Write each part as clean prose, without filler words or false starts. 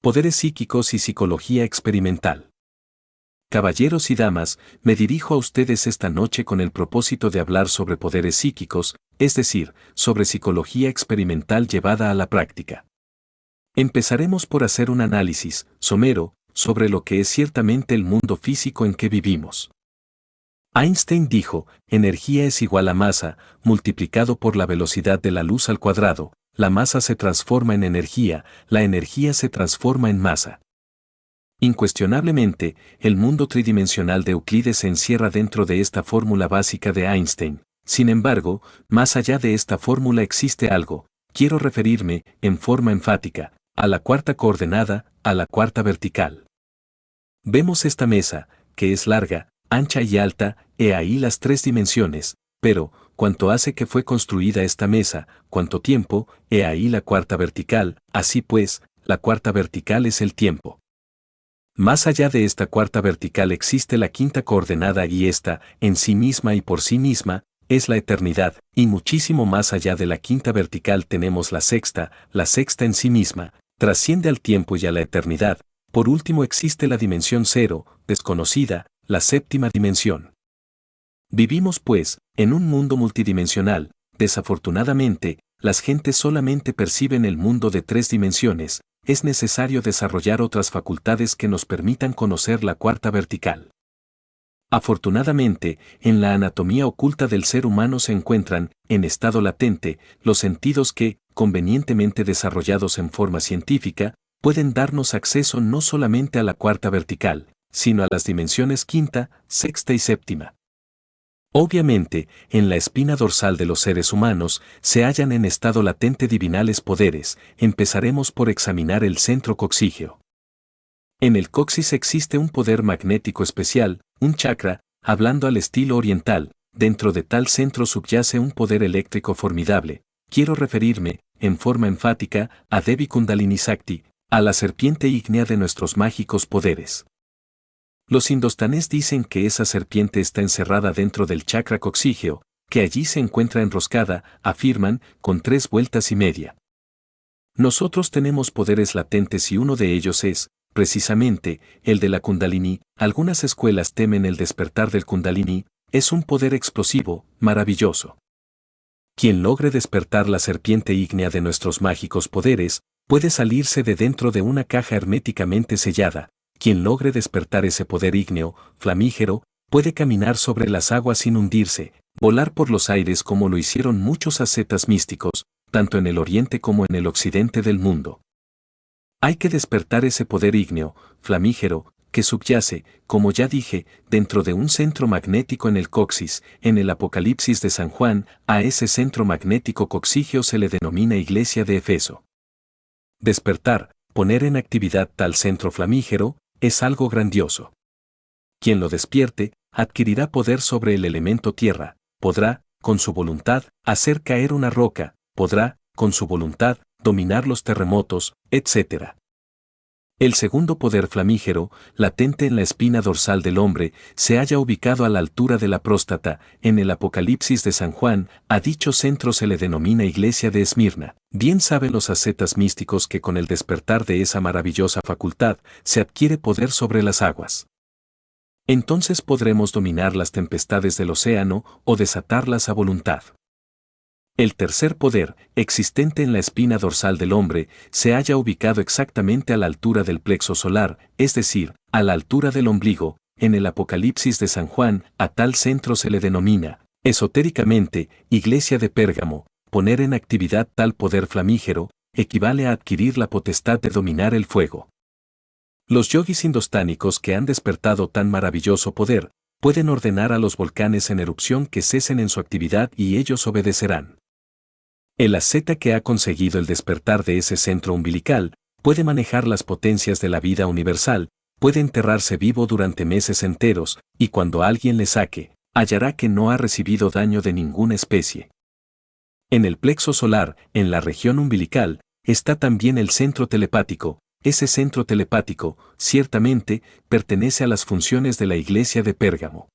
Poderes psíquicos y psicología experimental. Caballeros y damas, me dirijo a ustedes esta noche con el propósito de hablar sobre poderes psíquicos, es decir, sobre psicología experimental llevada a la práctica. Empezaremos por hacer un análisis, somero, sobre lo que es ciertamente el mundo físico en que vivimos. Einstein dijo, energía es igual a masa, multiplicado por la velocidad de la luz al cuadrado, la masa se transforma en energía, la energía se transforma en masa. Incuestionablemente, el mundo tridimensional de Euclides se encierra dentro de esta fórmula básica de Einstein. Sin embargo, más allá de esta fórmula existe algo, quiero referirme, en forma enfática, a la cuarta coordenada, a la cuarta vertical. Vemos esta mesa, que es larga, ancha y alta, he ahí las tres dimensiones, pero, cuánto hace que fue construida esta mesa, cuánto tiempo, he ahí la cuarta vertical, así pues, la cuarta vertical es el tiempo. Más allá de esta cuarta vertical existe la quinta coordenada y esta, en sí misma y por sí misma, es la eternidad, y muchísimo más allá de la quinta vertical tenemos la sexta en sí misma, trasciende al tiempo y a la eternidad. Por último existe la dimensión cero, desconocida, la séptima dimensión. Vivimos pues, en un mundo multidimensional. Desafortunadamente, las gentes solamente perciben el mundo de tres dimensiones, es necesario desarrollar otras facultades que nos permitan conocer la cuarta vertical. Afortunadamente, en la anatomía oculta del ser humano se encuentran, en estado latente, los sentidos que, convenientemente desarrollados en forma científica, pueden darnos acceso no solamente a la cuarta vertical, sino a las dimensiones quinta, sexta y séptima. Obviamente, en la espina dorsal de los seres humanos se hallan en estado latente divinales poderes. Empezaremos por examinar el centro coxígeo. En el coxis existe un poder magnético especial, un chakra, hablando al estilo oriental. Dentro de tal centro subyace un poder eléctrico formidable. Quiero referirme, en forma enfática, a Devi Kundalini Sakti, a la serpiente ígnea de nuestros mágicos poderes. Los indostanes dicen que esa serpiente está encerrada dentro del chakra coxígeo, que allí se encuentra enroscada, afirman, con 3 vueltas y media. Nosotros tenemos poderes latentes y uno de ellos es, precisamente, el de la Kundalini. Algunas escuelas temen el despertar del Kundalini, es un poder explosivo, maravilloso. Quien logre despertar la serpiente ígnea de nuestros mágicos poderes, puede salirse de dentro de una caja herméticamente sellada. Quien logre despertar ese poder ígneo, flamígero, puede caminar sobre las aguas sin hundirse, volar por los aires como lo hicieron muchos ascetas místicos, tanto en el oriente como en el occidente del mundo. Hay que despertar ese poder ígneo, flamígero, que subyace, como ya dije, dentro de un centro magnético en el coxis. En el Apocalipsis de San Juan, a ese centro magnético coxígeo se le denomina Iglesia de Efeso. Despertar, poner en actividad tal centro flamígero, es algo grandioso. Quien lo despierte, adquirirá poder sobre el elemento tierra, podrá, con su voluntad, hacer caer una roca, podrá, con su voluntad, dominar los terremotos, etc. El segundo poder flamígero, latente en la espina dorsal del hombre, se halla ubicado a la altura de la próstata. En el Apocalipsis de San Juan, a dicho centro se le denomina Iglesia de Esmirna. Bien saben los ascetas místicos que con el despertar de esa maravillosa facultad, se adquiere poder sobre las aguas. Entonces podremos dominar las tempestades del océano o desatarlas a voluntad. El tercer poder, existente en la espina dorsal del hombre, se halla ubicado exactamente a la altura del plexo solar, es decir, a la altura del ombligo. En el Apocalipsis de San Juan, a tal centro se le denomina, esotéricamente, Iglesia de Pérgamo. Poner en actividad tal poder flamígero, equivale a adquirir la potestad de dominar el fuego. Los yogis indostánicos que han despertado tan maravilloso poder, pueden ordenar a los volcanes en erupción que cesen en su actividad y ellos obedecerán. El asceta que ha conseguido el despertar de ese centro umbilical, puede manejar las potencias de la vida universal, puede enterrarse vivo durante meses enteros, y cuando alguien le saque, hallará que no ha recibido daño de ninguna especie. En el plexo solar, en la región umbilical, está también el centro telepático. Ese centro telepático, ciertamente, pertenece a las funciones de la Iglesia de Pérgamo.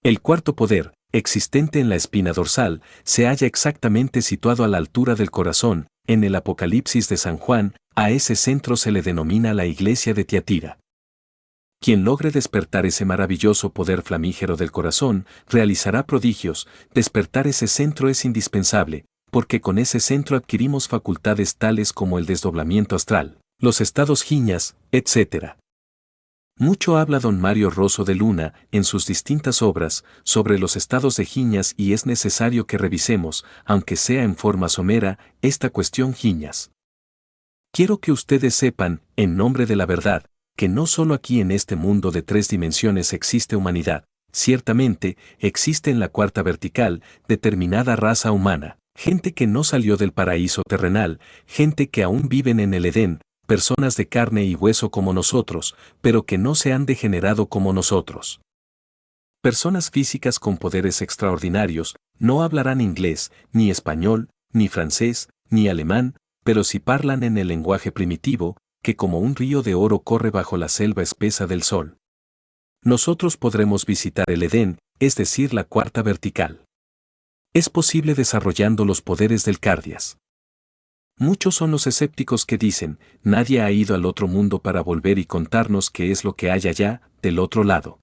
El cuarto poder, existente en la espina dorsal, se halla exactamente situado a la altura del corazón. en el Apocalipsis de San Juan, a ese centro se le denomina la iglesia de Tiatira. Quien logre despertar ese maravilloso poder flamígero del corazón, realizará prodigios. Despertar ese centro es indispensable, porque con ese centro adquirimos facultades tales como el desdoblamiento astral, los estados jiñas, etc. Mucho habla don Mario Rosso de Luna, en sus distintas obras, sobre los estados de jiñas y es necesario que revisemos, aunque sea en forma somera, esta cuestión jiñas. Quiero que ustedes sepan, en nombre de la verdad, que no solo aquí en este mundo de 3 dimensiones existe humanidad, ciertamente, existe en la cuarta vertical, determinada raza humana, gente que no salió del paraíso terrenal, gente que aún viven en el Edén, personas de carne y hueso como nosotros, pero que no se han degenerado como nosotros. Personas físicas con poderes extraordinarios, no hablarán inglés, ni español, ni francés, ni alemán, pero sí parlan en el lenguaje primitivo, que como un río de oro corre bajo la selva espesa del sol. Nosotros podremos visitar el Edén, es decir, la cuarta vertical. Es posible desarrollando los poderes del Cardias. Muchos son los escépticos que dicen, nadie ha ido al otro mundo para volver y contarnos qué es lo que hay allá, del otro lado.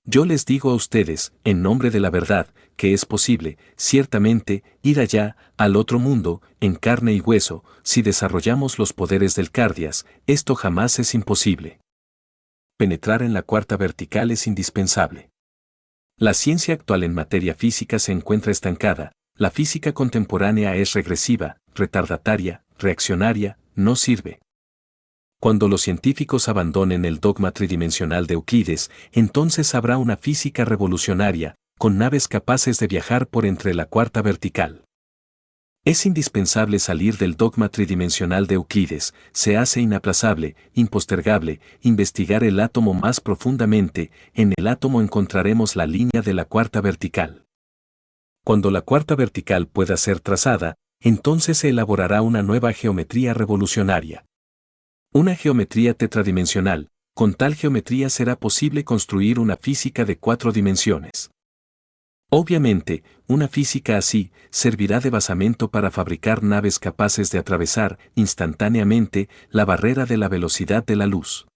Yo les digo a ustedes, en nombre de la verdad, que es posible, ciertamente, ir allá, al otro mundo, en carne y hueso, si desarrollamos los poderes del Cardias, esto jamás es imposible. Penetrar en la cuarta vertical es indispensable. La ciencia actual en materia física se encuentra estancada, la física contemporánea es regresiva, retardataria, reaccionaria, no sirve. Cuando los científicos abandonen el dogma tridimensional de Euclides, entonces habrá una física revolucionaria, con naves capaces de viajar por entre la cuarta vertical. Es indispensable salir del dogma tridimensional de Euclides, se hace inaplazable, impostergable, investigar el átomo más profundamente, en el átomo encontraremos la línea de la cuarta vertical. Cuando la cuarta vertical pueda ser trazada, entonces se elaborará una nueva geometría revolucionaria. Una geometría tetradimensional, con tal geometría será posible construir una física de 4 dimensiones. Obviamente, una física así servirá de basamento para fabricar naves capaces de atravesar instantáneamente la barrera de la velocidad de la luz.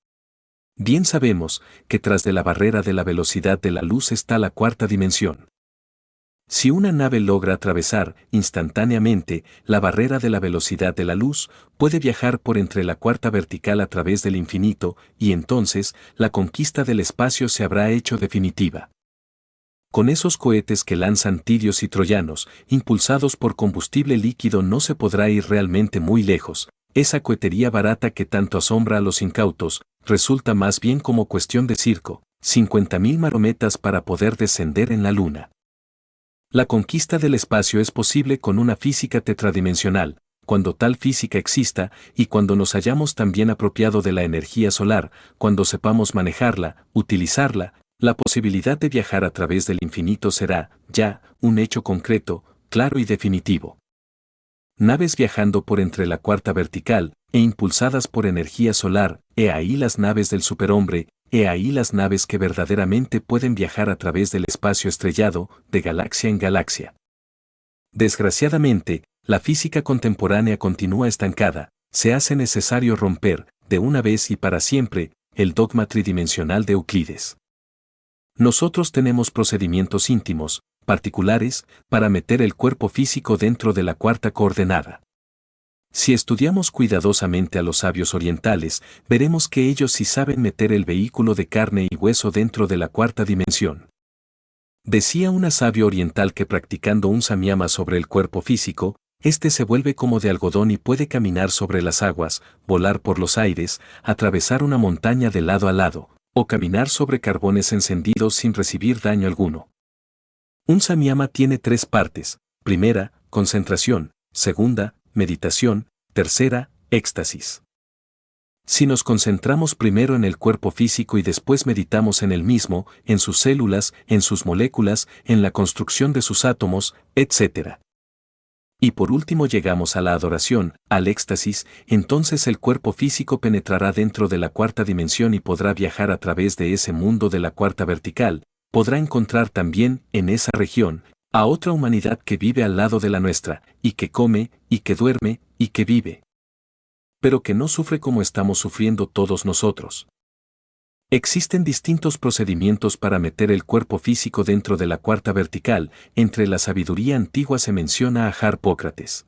Bien sabemos que tras de la barrera de la velocidad de la luz está la cuarta dimensión. Si una nave logra atravesar instantáneamente la barrera de la velocidad de la luz, puede viajar por entre la cuarta vertical a través del infinito, y entonces la conquista del espacio se habrá hecho definitiva. Con esos cohetes que lanzan tirios y troyanos, impulsados por combustible líquido no se podrá ir realmente muy lejos. Esa cohetería barata que tanto asombra a los incautos, resulta más bien como cuestión de circo, 50.000 marometas para poder descender en la luna. La conquista del espacio es posible con una física tetradimensional, cuando tal física exista y cuando nos hayamos también apropiado de la energía solar, cuando sepamos manejarla, utilizarla, la posibilidad de viajar a través del infinito será, ya, un hecho concreto, claro y definitivo. Naves viajando por entre la cuarta vertical, e impulsadas por energía solar, ahí las naves del superhombre, ahí las naves que verdaderamente pueden viajar a través del espacio estrellado, de galaxia en galaxia. Desgraciadamente, la física contemporánea continúa estancada, se hace necesario romper, de una vez y para siempre, el dogma tridimensional de Euclides. Nosotros tenemos procedimientos íntimos, particulares, para meter el cuerpo físico dentro de la cuarta coordenada. Si estudiamos cuidadosamente a los sabios orientales, veremos que ellos sí saben meter el vehículo de carne y hueso dentro de la cuarta dimensión. Decía una sabia oriental que practicando un samyama sobre el cuerpo físico, este se vuelve como de algodón y puede caminar sobre las aguas, volar por los aires, atravesar una montaña de lado a lado, o caminar sobre carbones encendidos sin recibir daño alguno. Un samyama tiene 3 partes: primera, concentración; segunda, meditación; tercera, éxtasis. Si nos concentramos primero en el cuerpo físico y después meditamos en el mismo, en sus células, en sus moléculas, en la construcción de sus átomos, etc. Y por último llegamos a la adoración, al éxtasis, entonces el cuerpo físico penetrará dentro de la cuarta dimensión y podrá viajar a través de ese mundo de la cuarta vertical, podrá encontrar también, en esa región, a otra humanidad que vive al lado de la nuestra, y que come, y que duerme, y que vive, pero que no sufre como estamos sufriendo todos nosotros. Existen distintos procedimientos para meter el cuerpo físico dentro de la cuarta vertical. Entre la sabiduría antigua se menciona a Harpócrates.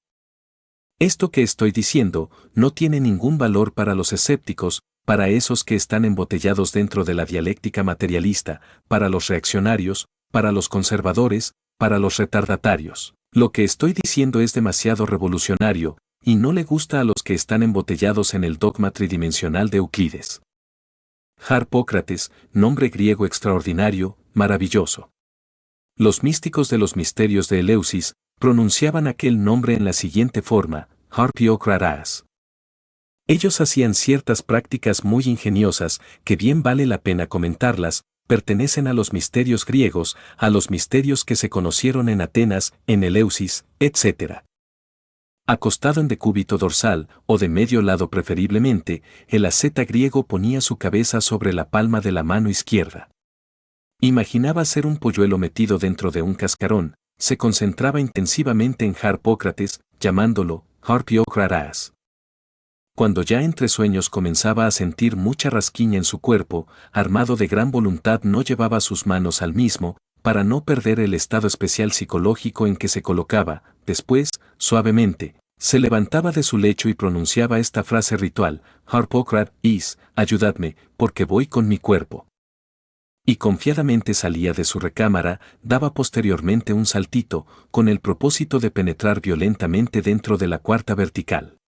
Esto que estoy diciendo no tiene ningún valor para los escépticos, para esos que están embotellados dentro de la dialéctica materialista, para los reaccionarios, para los conservadores, para los retardatarios. Lo que estoy diciendo es demasiado revolucionario, y no le gusta a los que están embotellados en el dogma tridimensional de Euclides. Harpócrates, nombre griego extraordinario, maravilloso. Los místicos de los misterios de Eleusis pronunciaban aquel nombre en la siguiente forma: Harpiokratas. Ellos hacían ciertas prácticas muy ingeniosas que bien vale la pena comentarlas, pertenecen a los misterios griegos, a los misterios que se conocieron en Atenas, en Eleusis, etc. Acostado en decúbito dorsal, o de medio lado preferiblemente, el asceta griego ponía su cabeza sobre la palma de la mano izquierda. Imaginaba ser un polluelo metido dentro de un cascarón, se concentraba intensivamente en Harpócrates, llamándolo Harpiokratas. Cuando ya entre sueños comenzaba a sentir mucha rasquiña en su cuerpo, armado de gran voluntad no llevaba sus manos al mismo, para no perder el estado especial psicológico en que se colocaba. Después, suavemente, se levantaba de su lecho y pronunciaba esta frase ritual: Harpócrates, ayudadme, porque voy con mi cuerpo. Y confiadamente salía de su recámara, daba posteriormente un saltito, con el propósito de penetrar violentamente dentro de la cuarta vertical.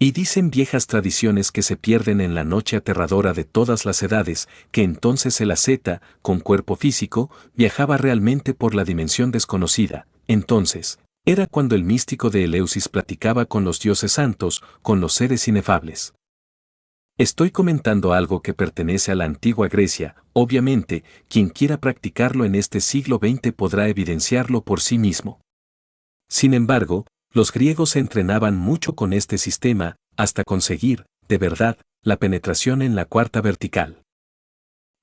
Y dicen viejas tradiciones que se pierden en la noche aterradora de todas las edades, que entonces el asceta, con cuerpo físico, viajaba realmente por la dimensión desconocida. Entonces, era cuando el místico de Eleusis platicaba con los dioses santos, con los seres inefables. Estoy comentando algo que pertenece a la antigua Grecia. Obviamente, quien quiera practicarlo en este siglo XX podrá evidenciarlo por sí mismo. Sin embargo, los griegos se entrenaban mucho con este sistema, hasta conseguir, de verdad, la penetración en la cuarta vertical.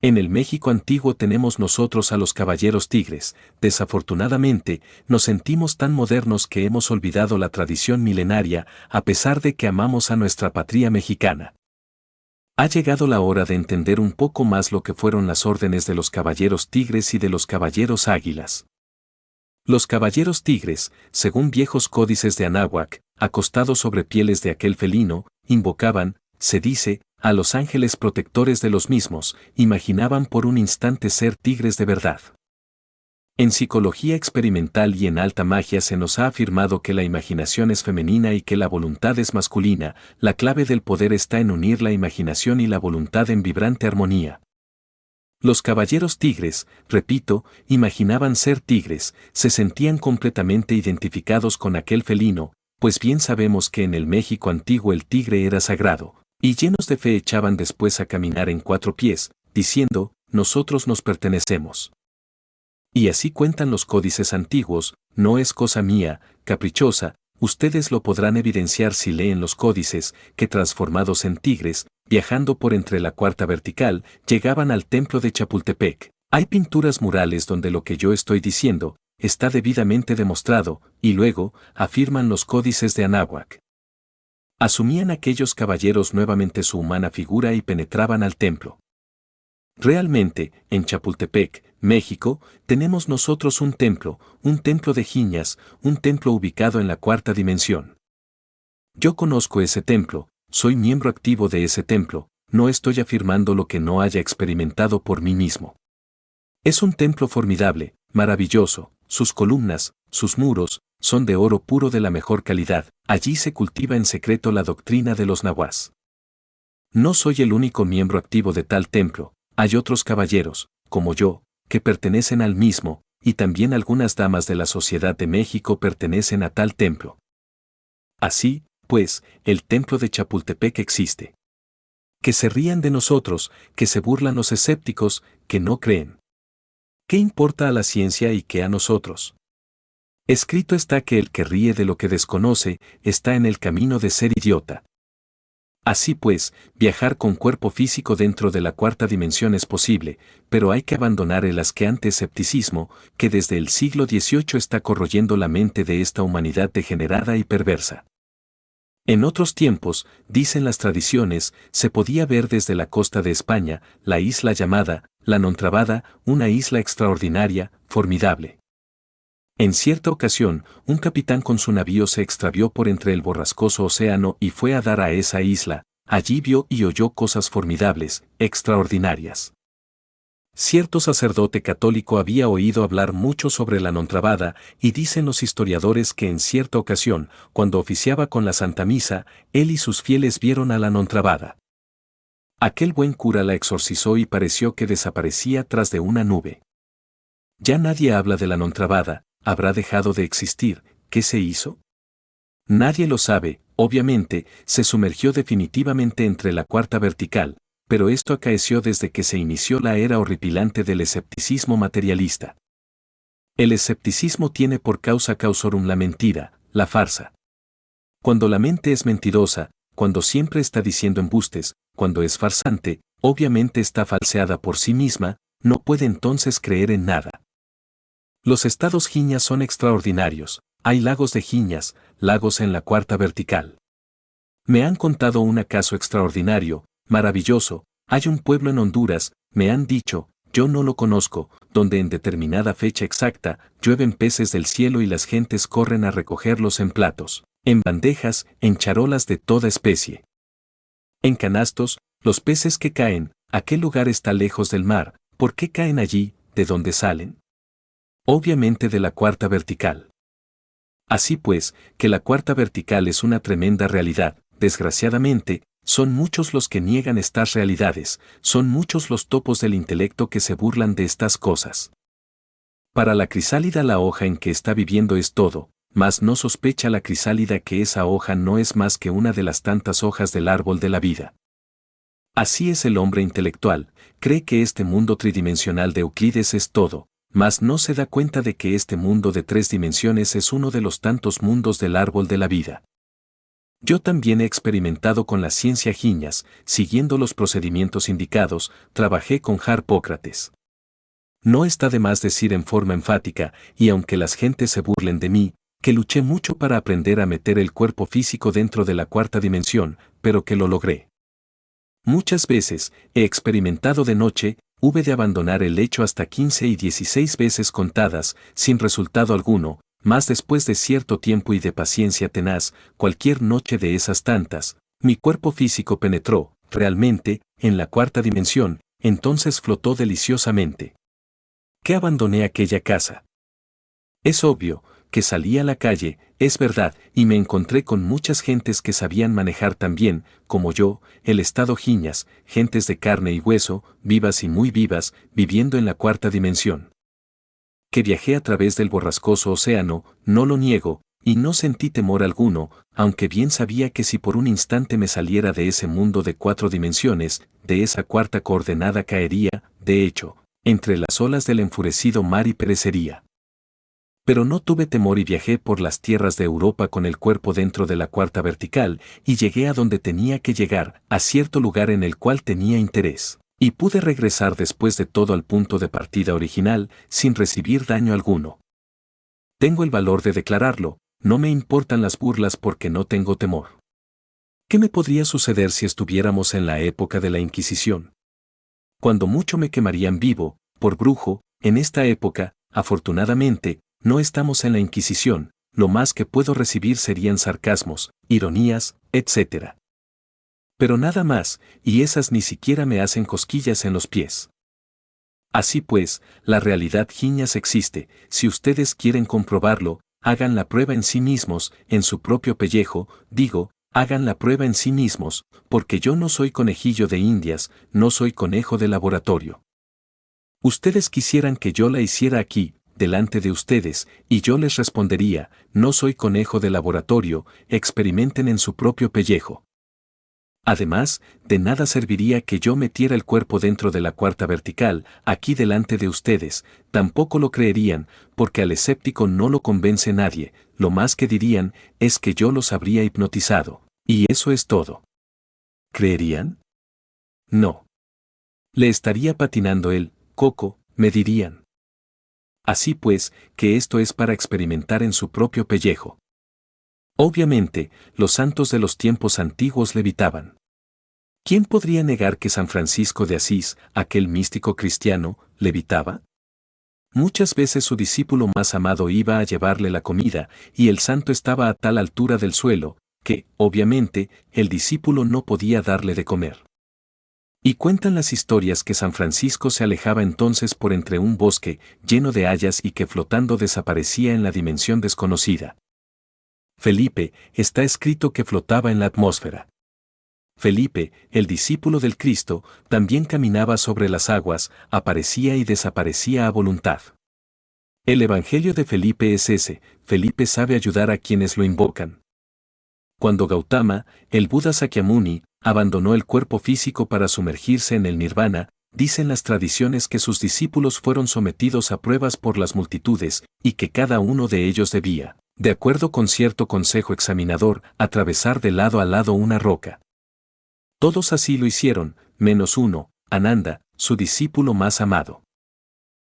En el México antiguo tenemos nosotros a los caballeros tigres. Desafortunadamente, nos sentimos tan modernos que hemos olvidado la tradición milenaria, a pesar de que amamos a nuestra patria mexicana. Ha llegado la hora de entender un poco más lo que fueron las órdenes de los caballeros tigres y de los caballeros águilas. Los caballeros tigres, según viejos códices de Anáhuac, acostados sobre pieles de aquel felino, invocaban, se dice, a los ángeles protectores de los mismos, imaginaban por un instante ser tigres de verdad. En psicología experimental y en alta magia se nos ha afirmado que la imaginación es femenina y que la voluntad es masculina. La clave del poder está en unir la imaginación y la voluntad en vibrante armonía. Los caballeros tigres, repito, imaginaban ser tigres, se sentían completamente identificados con aquel felino, pues bien sabemos que en el México antiguo el tigre era sagrado, y llenos de fe echaban después a caminar en 4 pies, diciendo: nosotros nos pertenecemos. Y así cuentan los códices antiguos, no es cosa mía, caprichosa, ustedes lo podrán evidenciar si leen los códices, que transformados en tigres, viajando por entre la cuarta vertical, llegaban al templo de Chapultepec. Hay pinturas murales donde lo que yo estoy diciendo está debidamente demostrado, y luego, afirman los códices de Anáhuac. Asumían aquellos caballeros nuevamente su humana figura y penetraban al templo. Realmente, en Chapultepec, México, tenemos nosotros un templo de Giñas, un templo ubicado en la cuarta dimensión. Yo conozco ese templo, soy miembro activo de ese templo, no estoy afirmando lo que no haya experimentado por mí mismo. Es un templo formidable, maravilloso, sus columnas, sus muros, son de oro puro de la mejor calidad, allí se cultiva en secreto la doctrina de los nahuas. No soy el único miembro activo de tal templo, hay otros caballeros, como yo, que pertenecen al mismo, y también algunas damas de la Sociedad de México pertenecen a tal templo. Así, pues, el templo de Chapultepec existe. Que se rían de nosotros, que se burlan los escépticos, que no creen. ¿Qué importa a la ciencia y qué a nosotros? Escrito está que el que ríe de lo que desconoce, está en el camino de ser idiota. Así pues, viajar con cuerpo físico dentro de la cuarta dimensión es posible, pero hay que abandonar el asqueante escepticismo que desde el siglo XVIII está corroyendo la mente de esta humanidad degenerada y perversa. En otros tiempos, dicen las tradiciones, se podía ver desde la costa de España, la isla llamada, la Nontrabada, una isla extraordinaria, formidable. En cierta ocasión, un capitán con su navío se extravió por entre el borrascoso océano y fue a dar a esa isla, allí vio y oyó cosas formidables, extraordinarias. Cierto sacerdote católico había oído hablar mucho sobre la Nontrabada, y dicen los historiadores que en cierta ocasión, cuando oficiaba con la Santa Misa, él y sus fieles vieron a la Nontrabada. Aquel buen cura la exorcizó y pareció que desaparecía tras de una nube. Ya nadie habla de la Nontrabada, ¿habrá dejado de existir? ¿Qué se hizo? Nadie lo sabe, obviamente, se sumergió definitivamente entre la cuarta vertical, pero esto acaeció desde que se inició la era horripilante del escepticismo materialista. El escepticismo tiene por causa causorum la mentira, la farsa. Cuando la mente es mentirosa, cuando siempre está diciendo embustes, cuando es farsante, obviamente está falseada por sí misma, no puede entonces creer en nada. Los estados giñas son extraordinarios, hay lagos de giñas, lagos en la cuarta vertical. Me han contado un caso extraordinario, maravilloso, hay un pueblo en Honduras, me han dicho, yo no lo conozco, donde en determinada fecha exacta, llueven peces del cielo y las gentes corren a recogerlos en platos, en bandejas, en charolas de toda especie. En canastos, los peces que caen, aquel lugar está lejos del mar, ¿por qué caen allí? ¿De dónde salen? Obviamente de la cuarta vertical. Así pues, que la cuarta vertical es una tremenda realidad, desgraciadamente, son muchos los que niegan estas realidades, son muchos los topos del intelecto que se burlan de estas cosas. Para la crisálida la hoja en que está viviendo es todo, mas no sospecha la crisálida que esa hoja no es más que una de las tantas hojas del árbol de la vida. Así es el hombre intelectual, cree que este mundo tridimensional de Euclides es todo, mas no se da cuenta de que este mundo de 3 dimensiones es uno de los tantos mundos del árbol de la vida. Yo también he experimentado con la ciencia giñas, siguiendo los procedimientos indicados, trabajé con Harpócrates. No está de más decir en forma enfática, y aunque las gentes se burlen de mí, que luché mucho para aprender a meter el cuerpo físico dentro de la cuarta dimensión, pero que lo logré. Muchas veces, he experimentado de noche, hube de abandonar el lecho hasta 15 y 16 veces contadas, sin resultado alguno, mas después de cierto tiempo y de paciencia tenaz, cualquier noche de esas tantas, mi cuerpo físico penetró, realmente, en la cuarta dimensión, entonces flotó deliciosamente. ¿Qué abandoné aquella casa? Es obvio, que salí a la calle, es verdad, y me encontré con muchas gentes que sabían manejar tan bien, como yo, el estado giñas, gentes de carne y hueso, vivas y muy vivas, viviendo en la cuarta dimensión. Que viajé a través del borrascoso océano, no lo niego, y no sentí temor alguno, aunque bien sabía que si por un instante me saliera de ese mundo de 4 dimensiones, de esa cuarta coordenada caería, de hecho, entre las olas del enfurecido mar y perecería. Pero no tuve temor y viajé por las tierras de Europa con el cuerpo dentro de la cuarta vertical, y llegué a donde tenía que llegar, a cierto lugar en el cual tenía interés. Y pude regresar después de todo al punto de partida original, sin recibir daño alguno. Tengo el valor de declararlo, no me importan las burlas porque no tengo temor. ¿Qué me podría suceder si estuviéramos en la época de la Inquisición? Cuando mucho me quemarían vivo, por brujo, en esta época, afortunadamente, no estamos en la Inquisición, lo más que puedo recibir serían sarcasmos, ironías, etc. Pero nada más, y esas ni siquiera me hacen cosquillas en los pies. Así pues, la realidad giñas existe, si ustedes quieren comprobarlo, hagan la prueba en sí mismos, en su propio pellejo, digo, hagan la prueba en sí mismos, porque yo no soy conejillo de Indias, no soy conejo de laboratorio. Ustedes quisieran que yo la hiciera aquí, delante de ustedes, y yo les respondería, no soy conejo de laboratorio, experimenten en su propio pellejo. Además, de nada serviría que yo metiera el cuerpo dentro de la cuarta vertical, aquí delante de ustedes, tampoco lo creerían, porque al escéptico no lo convence nadie, lo más que dirían es que yo los habría hipnotizado, y eso es todo. ¿Creerían? No. Le estaría patinando el coco, me dirían. Así pues, que esto es para experimentar en su propio pellejo. Obviamente, los santos de los tiempos antiguos levitaban. ¿Quién podría negar que San Francisco de Asís, aquel místico cristiano, levitaba? Muchas veces su discípulo más amado iba a llevarle la comida, y el santo estaba a tal altura del suelo, que, obviamente, el discípulo no podía darle de comer. Y cuentan las historias que San Francisco se alejaba entonces por entre un bosque lleno de hayas y que flotando desaparecía en la dimensión desconocida. Felipe, está escrito que flotaba en la atmósfera. Felipe, el discípulo del Cristo, también caminaba sobre las aguas, aparecía y desaparecía a voluntad. El Evangelio de Felipe es ese: Felipe sabe ayudar a quienes lo invocan. Cuando Gautama, el Buda Sakyamuni, abandonó el cuerpo físico para sumergirse en el nirvana, dicen las tradiciones que sus discípulos fueron sometidos a pruebas por las multitudes, y que cada uno de ellos debía, de acuerdo con cierto consejo examinador, atravesar de lado a lado una roca. Todos así lo hicieron, menos uno, Ananda, su discípulo más amado.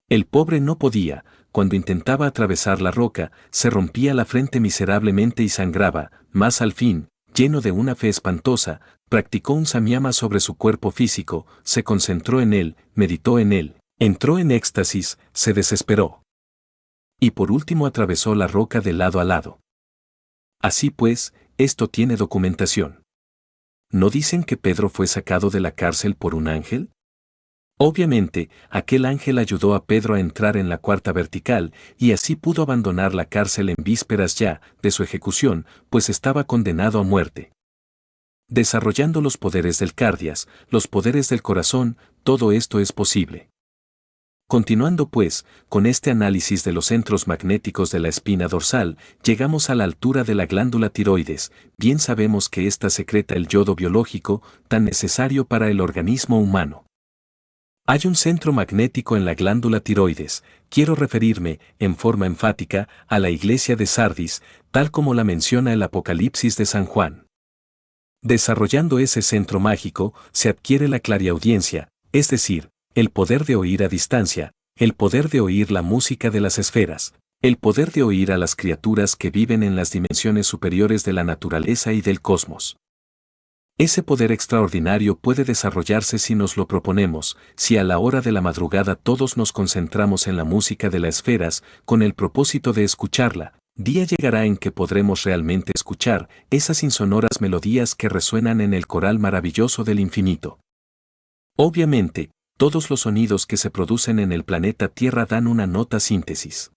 El pobre no podía. Cuando intentaba atravesar la roca, se rompía la frente miserablemente y sangraba, mas al fin, lleno de una fe espantosa, practicó un samyama sobre su cuerpo físico, se concentró en él, meditó en él, entró en éxtasis, se desesperó. Y por último atravesó la roca de lado a lado. Así pues, esto tiene documentación. ¿No dicen que Pedro fue sacado de la cárcel por un ángel? Obviamente, aquel ángel ayudó a Pedro a entrar en la cuarta vertical, y así pudo abandonar la cárcel en vísperas ya de su ejecución, pues estaba condenado a muerte. Desarrollando los poderes del cardias, los poderes del corazón, todo esto es posible. Continuando pues, con este análisis de los centros magnéticos de la espina dorsal, llegamos a la altura de la glándula tiroides. Bien sabemos que ésta secreta el yodo biológico, tan necesario para el organismo humano. Hay un centro magnético en la glándula tiroides. Quiero referirme, en forma enfática, a la iglesia de Sardis, tal como la menciona el Apocalipsis de San Juan. Desarrollando ese centro mágico, se adquiere la clariaudiencia, es decir, el poder de oír a distancia, el poder de oír la música de las esferas, el poder de oír a las criaturas que viven en las dimensiones superiores de la naturaleza y del cosmos. Ese poder extraordinario puede desarrollarse si nos lo proponemos, si a la hora de la madrugada todos nos concentramos en la música de las esferas, con el propósito de escucharla. Día llegará en que podremos realmente escuchar esas insonoras melodías que resuenan en el coral maravilloso del infinito. Obviamente, todos los sonidos que se producen en el planeta Tierra dan una nota síntesis.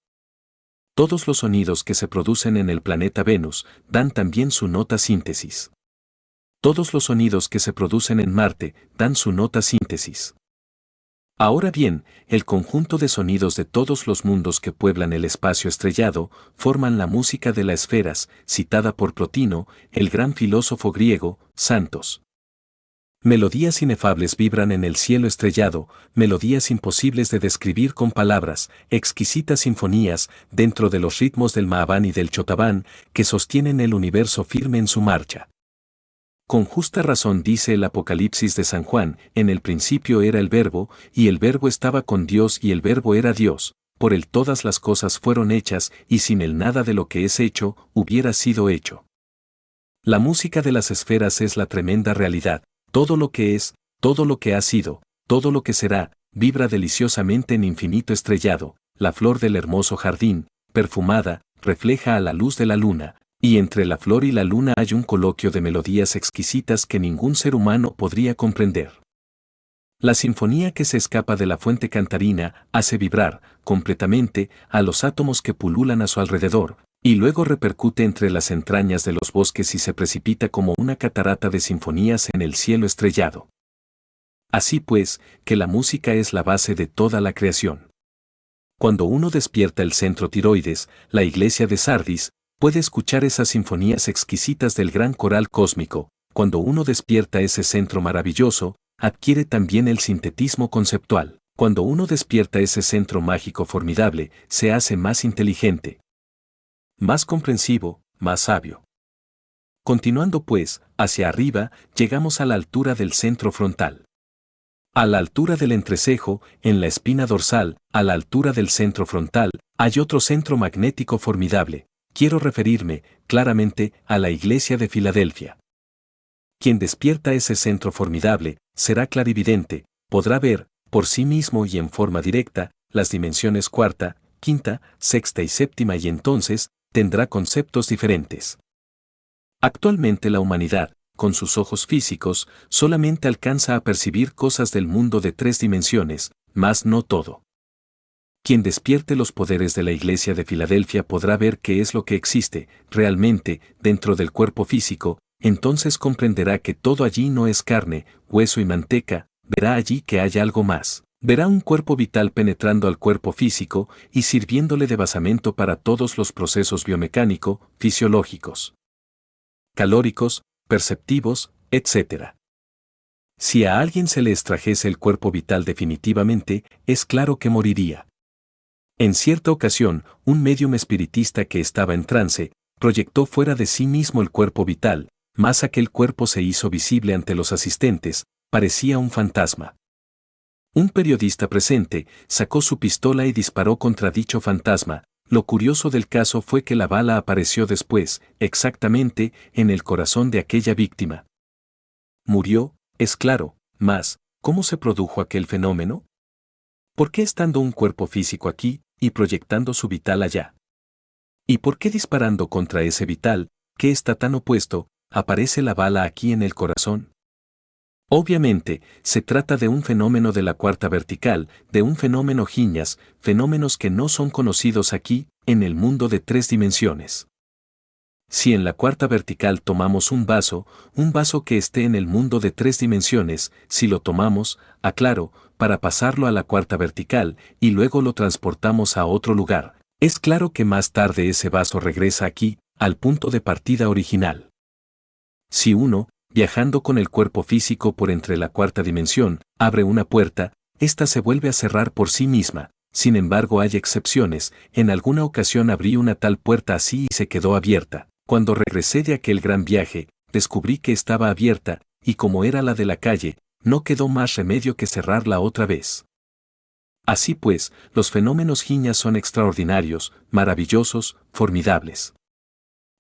Todos los sonidos que se producen en el planeta Venus dan también su nota síntesis. Todos los sonidos que se producen en Marte dan su nota síntesis. Ahora bien, el conjunto de sonidos de todos los mundos que pueblan el espacio estrellado forman la música de las esferas, citada por Plotino, el gran filósofo griego, Santos. Melodías inefables vibran en el cielo estrellado, melodías imposibles de describir con palabras, exquisitas sinfonías, dentro de los ritmos del Mahaván y del Chotaván, que sostienen el universo firme en su marcha. Con justa razón dice el Apocalipsis de San Juan: en el principio era el Verbo, y el Verbo estaba con Dios y el Verbo era Dios, por él todas las cosas fueron hechas, y sin él nada de lo que es hecho, hubiera sido hecho. La música de las esferas es la tremenda realidad, todo lo que es, todo lo que ha sido, todo lo que será, vibra deliciosamente en infinito estrellado, la flor del hermoso jardín, perfumada, refleja a la luz de la luna, y entre la flor y la luna hay un coloquio de melodías exquisitas que ningún ser humano podría comprender. La sinfonía que se escapa de la fuente cantarina hace vibrar, completamente, a los átomos que pululan a su alrededor, y luego repercute entre las entrañas de los bosques y se precipita como una catarata de sinfonías en el cielo estrellado. Así pues, que la música es la base de toda la creación. Cuando uno despierta el centro tiroides, la iglesia de Sardis, puede escuchar esas sinfonías exquisitas del gran coral cósmico. Cuando uno despierta ese centro maravilloso, adquiere también el sintetismo conceptual. Cuando uno despierta ese centro mágico formidable, se hace más inteligente, más comprensivo, más sabio. Continuando pues, hacia arriba, llegamos a la altura del centro frontal. A la altura del entrecejo, en la espina dorsal, a la altura del centro frontal, hay otro centro magnético formidable, quiero referirme, claramente, a la Iglesia de Filadelfia. Quien despierta ese centro formidable, será clarividente, podrá ver, por sí mismo y en forma directa, las dimensiones cuarta, quinta, sexta y séptima y entonces, tendrá conceptos diferentes. Actualmente la humanidad, con sus ojos físicos, solamente alcanza a percibir cosas del mundo de 3 dimensiones, mas no todo. Quien despierte los poderes de la Iglesia de Filadelfia podrá ver qué es lo que existe, realmente, dentro del cuerpo físico, entonces comprenderá que todo allí no es carne, hueso y manteca, verá allí que hay algo más. Verá un cuerpo vital penetrando al cuerpo físico y sirviéndole de basamento para todos los procesos biomecánico, fisiológicos, calóricos, perceptivos, etc. Si a alguien se le extrajese el cuerpo vital definitivamente, es claro que moriría. En cierta ocasión, un médium espiritista que estaba en trance, proyectó fuera de sí mismo el cuerpo vital, mas aquel cuerpo se hizo visible ante los asistentes, parecía un fantasma. Un periodista presente sacó su pistola y disparó contra dicho fantasma. Lo curioso del caso fue que la bala apareció después, exactamente, en el corazón de aquella víctima. Murió, es claro, mas, ¿cómo se produjo aquel fenómeno? ¿Por qué estando un cuerpo físico aquí, y proyectando su vital allá? ¿Y por qué disparando contra ese vital, que está tan opuesto, aparece la bala aquí en el corazón? Obviamente, se trata de un fenómeno de la cuarta vertical, de un fenómeno giñas, fenómenos que no son conocidos aquí, en el mundo de 3 dimensiones. Si en la cuarta vertical tomamos un vaso que esté en el mundo de 3 dimensiones, si lo tomamos, aclaro, para pasarlo a la cuarta vertical, y luego lo transportamos a otro lugar, es claro que más tarde ese vaso regresa aquí, al punto de partida original. Si uno, viajando con el cuerpo físico por entre la cuarta dimensión, abre una puerta, ésta se vuelve a cerrar por sí misma. Sin embargo, hay excepciones. En alguna ocasión abrí una tal puerta así y se quedó abierta. Cuando regresé de aquel gran viaje, descubrí que estaba abierta, y como era la de la calle, no quedó más remedio que cerrarla otra vez. Así pues, los fenómenos giñas son extraordinarios, maravillosos, formidables.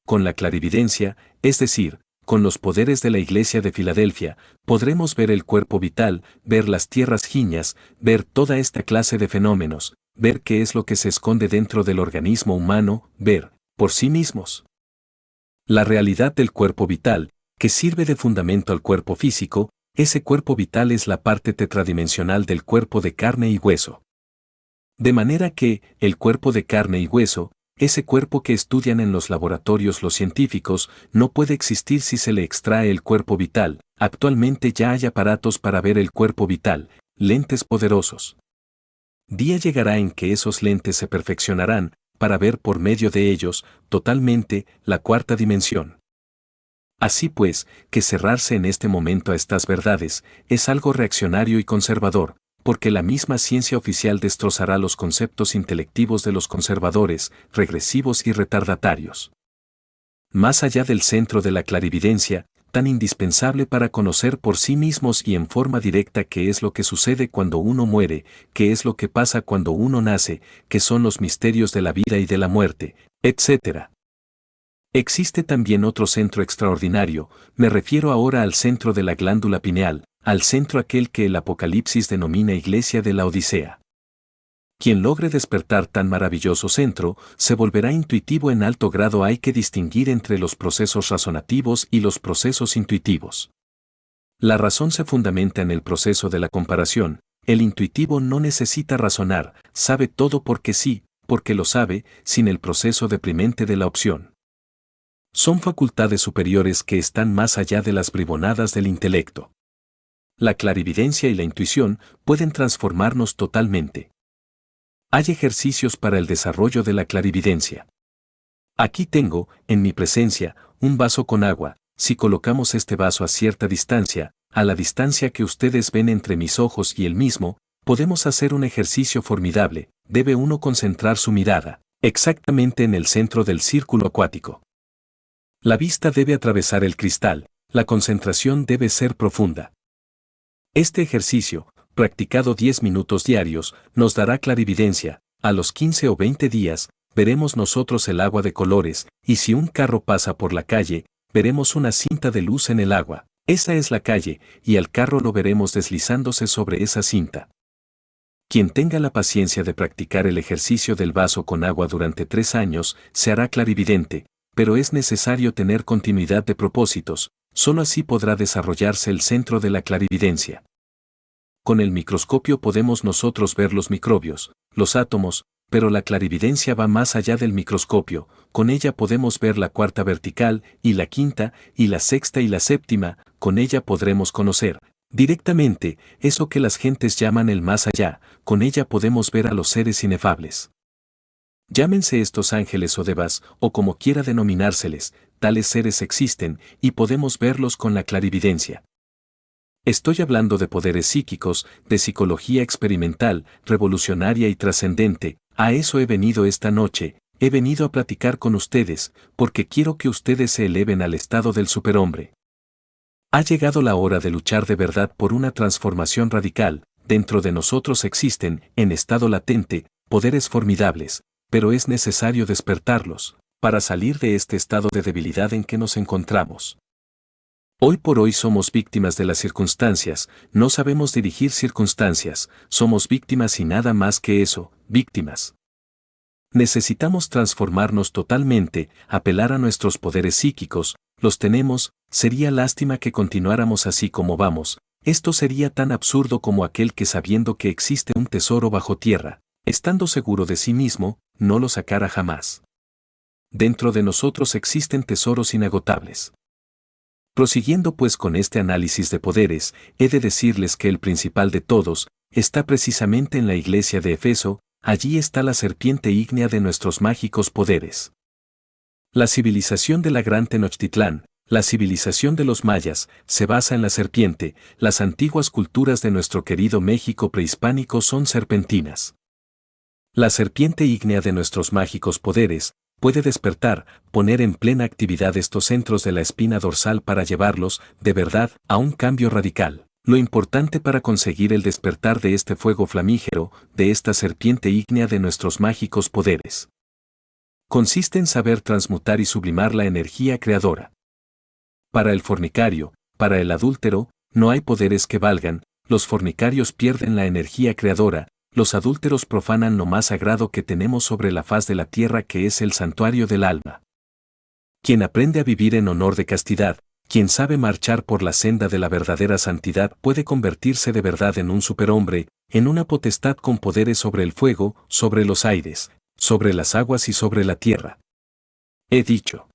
Con la clarividencia, es decir, con los poderes de la Iglesia de Filadelfia, podremos ver el cuerpo vital, ver las tierras giñas, ver toda esta clase de fenómenos, ver qué es lo que se esconde dentro del organismo humano, ver, por sí mismos, la realidad del cuerpo vital, que sirve de fundamento al cuerpo físico. Ese cuerpo vital es la parte tetradimensional del cuerpo de carne y hueso. De manera que, el cuerpo de carne y hueso, ese cuerpo que estudian en los laboratorios los científicos, no puede existir si se le extrae el cuerpo vital. Actualmente ya hay aparatos para ver el cuerpo vital, lentes poderosos. Día llegará en que esos lentes se perfeccionarán, para ver por medio de ellos, totalmente, la cuarta dimensión. Así pues, que cerrarse en este momento a estas verdades, es algo reaccionario y conservador, porque la misma ciencia oficial destrozará los conceptos intelectivos de los conservadores, regresivos y retardatarios. Más allá del centro de la clarividencia, tan indispensable para conocer por sí mismos y en forma directa qué es lo que sucede cuando uno muere, qué es lo que pasa cuando uno nace, qué son los misterios de la vida y de la muerte, etc. Existe también otro centro extraordinario, me refiero ahora al centro de la glándula pineal, al centro aquel que el Apocalipsis denomina Iglesia de la Odisea. Quien logre despertar tan maravilloso centro, se volverá intuitivo en alto grado. Hay que distinguir entre los procesos razonativos y los procesos intuitivos. La razón se fundamenta en el proceso de la comparación. El intuitivo no necesita razonar, sabe todo porque sí, porque lo sabe, sin el proceso deprimente de la opción. Son facultades superiores que están más allá de las bribonadas del intelecto. La clarividencia y la intuición pueden transformarnos totalmente. Hay ejercicios para el desarrollo de la clarividencia. Aquí tengo, en mi presencia, un vaso con agua. Si colocamos este vaso a cierta distancia, a la distancia que ustedes ven entre mis ojos y el mismo, podemos hacer un ejercicio formidable. Debe uno concentrar su mirada, exactamente en el centro del círculo acuático. La vista debe atravesar el cristal, la concentración debe ser profunda. Este ejercicio, practicado 10 minutos diarios, nos dará clarividencia. A los 15 o 20 días, veremos nosotros el agua de colores, y si un carro pasa por la calle, veremos una cinta de luz en el agua. Esa es la calle, y al carro lo veremos deslizándose sobre esa cinta. Quien tenga la paciencia de practicar el ejercicio del vaso con agua durante 3 años, se hará clarividente, pero es necesario tener continuidad de propósitos, solo así podrá desarrollarse el centro de la clarividencia. Con el microscopio podemos nosotros ver los microbios, los átomos, pero la clarividencia va más allá del microscopio, con ella podemos ver la cuarta vertical, y la quinta, y la sexta y la séptima, con ella podremos conocer directamente eso que las gentes llaman el más allá, con ella podemos ver a los seres inefables. Llámense estos ángeles o devas, o como quiera denominárseles, tales seres existen, y podemos verlos con la clarividencia. Estoy hablando de poderes psíquicos, de psicología experimental, revolucionaria y trascendente. A eso he venido esta noche, he venido a platicar con ustedes, porque quiero que ustedes se eleven al estado del superhombre. Ha llegado la hora de luchar de verdad por una transformación radical. Dentro de nosotros existen, en estado latente, poderes formidables, pero es necesario despertarlos, para salir de este estado de debilidad en que nos encontramos. Hoy por hoy somos víctimas de las circunstancias, no sabemos dirigir circunstancias, somos víctimas y nada más que eso, víctimas. Necesitamos transformarnos totalmente, apelar a nuestros poderes psíquicos, los tenemos, sería lástima que continuáramos así como vamos, esto sería tan absurdo como aquel que sabiendo que existe un tesoro bajo tierra, estando seguro de sí mismo, no lo sacara jamás. Dentro de nosotros existen tesoros inagotables. Prosiguiendo pues con este análisis de poderes, he de decirles que el principal de todos, está precisamente en la iglesia de Efeso, allí está la serpiente ígnea de nuestros mágicos poderes. La civilización de la Gran Tenochtitlán, la civilización de los mayas, se basa en la serpiente, las antiguas culturas de nuestro querido México prehispánico son serpentinas. La serpiente ígnea de nuestros mágicos poderes, puede despertar, poner en plena actividad estos centros de la espina dorsal para llevarlos, de verdad, a un cambio radical. Lo importante para conseguir el despertar de este fuego flamígero, de esta serpiente ígnea de nuestros mágicos poderes, consiste en saber transmutar y sublimar la energía creadora. Para el fornicario, para el adúltero, no hay poderes que valgan, los fornicarios pierden la energía creadora, los adúlteros profanan lo más sagrado que tenemos sobre la faz de la tierra, que es el santuario del alma. Quien aprende a vivir en honor de castidad, quien sabe marchar por la senda de la verdadera santidad, puede convertirse de verdad en un superhombre, en una potestad con poderes sobre el fuego, sobre los aires, sobre las aguas y sobre la tierra. He dicho.